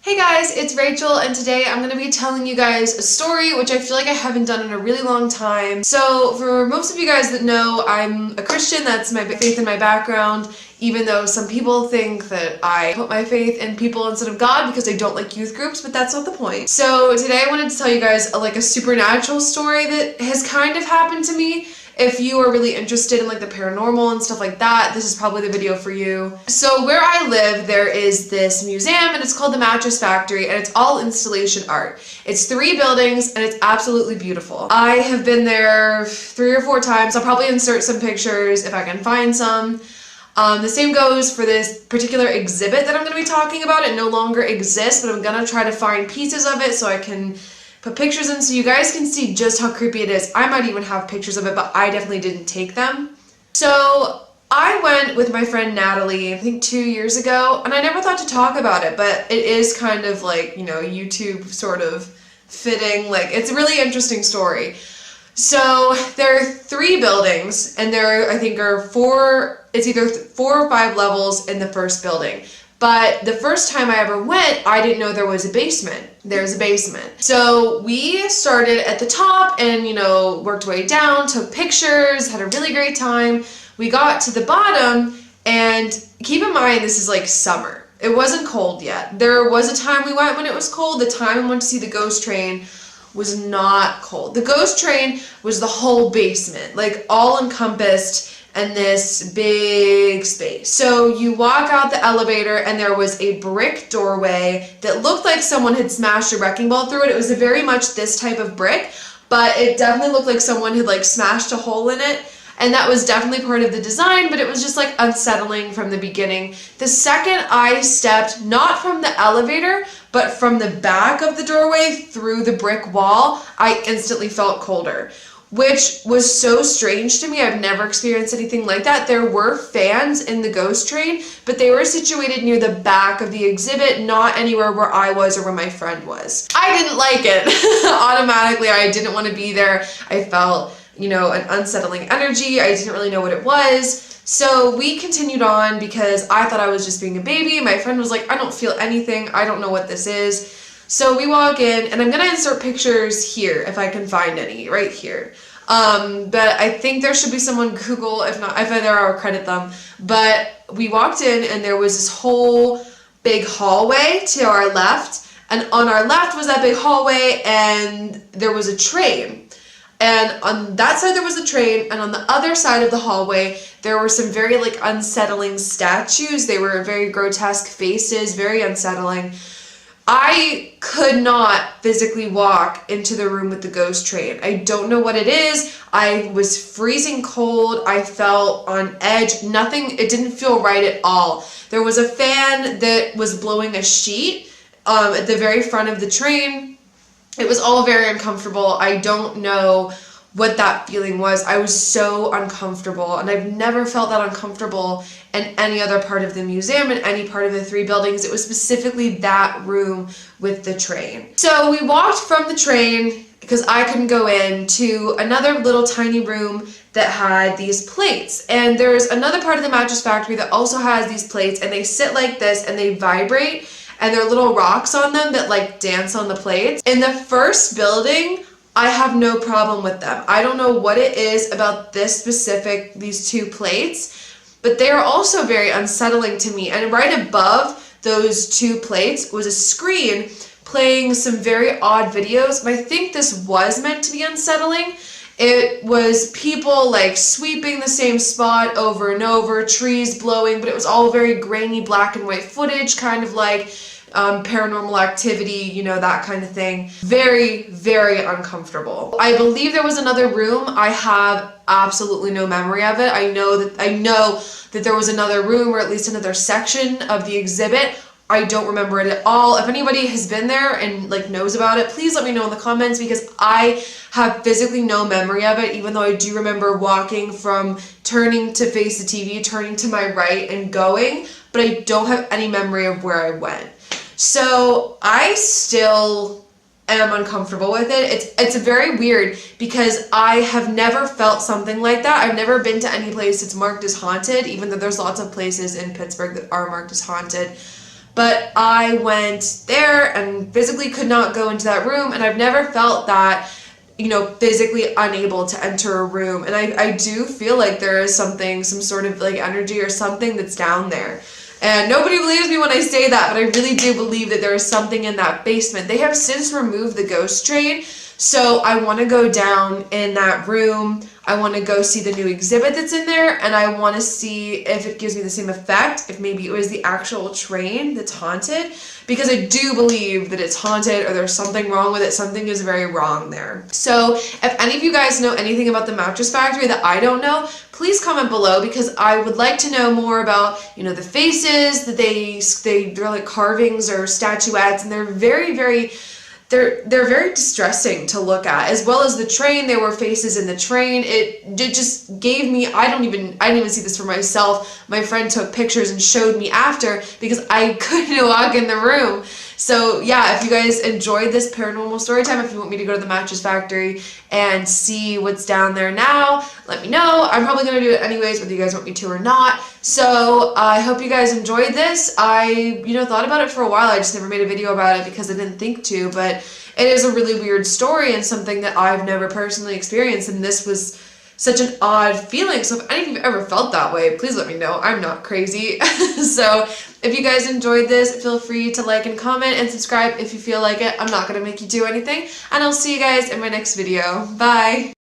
Hey guys, it's Rachel, and today I'm going to be telling you guys a story which I feel like I haven't done in a really long time. So for most of you guys that know, I'm a Christian. That's my faith and my background, even though some people think that I put my faith in people instead of God because I don't like youth groups, but that's not the point. So today I wanted to tell you guys a supernatural story that has kind of happened to me. If you are really interested in the paranormal and stuff like that, this is probably the video for you. So where I live, there is this museum and it's called the Mattress Factory, and it's all installation art. It's 3 buildings and it's absolutely beautiful. I have been there 3 or 4 times. I'll probably insert some pictures if I can find some. The same goes for this particular exhibit that I'm going to be talking about. It no longer exists, but I'm going to try to find pieces of it so I can put pictures in so you guys can see just how creepy it is. I might even have pictures of it, but I definitely didn't take them. So I went with my friend Natalie, I think 2 years ago, and I never thought to talk about it, but it is kind of YouTube sort of fitting. It's a really interesting story. So there are 3 buildings, and there I think are 4, it's either 4 or 5 levels in the first building. But the first time I ever went, I didn't know there was a basement. There's a basement. So we started at the top and, worked way down, took pictures, had a really great time. We got to the bottom, and keep in mind, this is summer. It wasn't cold yet. There was a time we went when it was cold. The time we went to see the ghost train was not cold. The ghost train was the whole basement, all encompassed in this big space. So you walk out the elevator and there was a brick doorway that looked like someone had smashed a wrecking ball through it. It was very much this type of brick, but it definitely looked like someone had smashed a hole in it. And that was definitely part of the design, but it was just unsettling from the beginning. The second I stepped, not from the elevator, but from the back of the doorway through the brick wall, I instantly felt colder, which was so strange to me. I've never experienced anything like that. There were fans in the ghost train, but they were situated near the back of the exhibit, not anywhere where I was or where my friend was. I didn't like it. Automatically, I didn't want to be there. I felt an unsettling energy. I didn't really know what it was. So we continued on because I thought I was just being a baby. My friend was like, I don't feel anything. I don't know what this is. So we walk in, and I'm going to insert pictures here if I can find any, right here. But I think there should be some on Google. If not, if there are, I'll credit them. But we walked in, and there was this whole big hallway to our left. And on our left was that big hallway, and there was a train. And on that side there was a train, and on the other side of the hallway there were some very unsettling statues. They were very grotesque faces, very unsettling. I could not physically walk into the room with the ghost train. I don't know what it is. I was freezing cold. I felt on edge. It didn't feel right at all. There was a fan that was blowing a sheet at the very front of the train. It was all very uncomfortable. I don't know what that feeling was. I was so uncomfortable, and I've never felt that uncomfortable in any other part of the museum, in any part of the 3 buildings. It was specifically that room with the train. So we walked from the train, because I couldn't go in, to another little tiny room that had these plates. And there's another part of the Mattress Factory that also has these plates, and they sit like this and they vibrate. And there are little rocks on them that dance on the plates. In the first building, I have no problem with them. I don't know what it is about these 2 plates, but they are also very unsettling to me. And right above those 2 plates was a screen playing some very odd videos. And I think this was meant to be unsettling. It was people sweeping the same spot over and over, trees blowing, but it was all very grainy black and white footage, kind of Paranormal Activity, that kind of thing. Very, very uncomfortable. I believe there was another room. I have absolutely no memory of it. I know that there was another room, or at least another section of the exhibit. I don't remember it at all. If anybody has been there and knows about it, please let me know in the comments, because I have physically no memory of it, even though I do remember walking from turning to face the TV, turning to my right and going, but I don't have any memory of where I went. So I still am uncomfortable with it. It's very weird because I have never felt something like that. I've never been to any place that's marked as haunted, even though there's lots of places in Pittsburgh that are marked as haunted. but I went there and physically could not go into that room, and I've never felt that, physically unable to enter a room. And I do feel like there is something, some sort of like energy or something that's down there. And nobody believes me when I say that, but I really do believe that there is something in that basement. They have since removed the ghost train, so I want to go down in that room. I want to go see the new exhibit that's in there, and I want to see if it gives me the same effect, if maybe it was the actual train that's haunted, because I do believe that it's haunted or there's something wrong with it. Something is very wrong there. So if any of you guys know anything about the Mattress Factory that I don't know, please comment below, because I would like to know more about, the faces that they're like carvings or statuettes, and they're very, very, they're very distressing to look at, as well as the train. There were faces in the train. It just gave me, I didn't even see this for myself. My friend took pictures and showed me after, because I couldn't walk in the room. So yeah, if you guys enjoyed this paranormal story time, if you want me to go to the Mattress Factory and see what's down there now, let me know. I'm probably going to do it anyways, whether you guys want me to or not. So I hope you guys enjoyed this. I, thought about it for a while. I just never made a video about it because I didn't think to, but it is a really weird story and something that I've never personally experienced, and this was such an odd feeling. So if any of you have ever felt that way, please let me know. I'm not crazy. So if you guys enjoyed this, feel free to like and comment and subscribe if you feel like it. I'm not going to make you do anything, and I'll see you guys in my next video. Bye!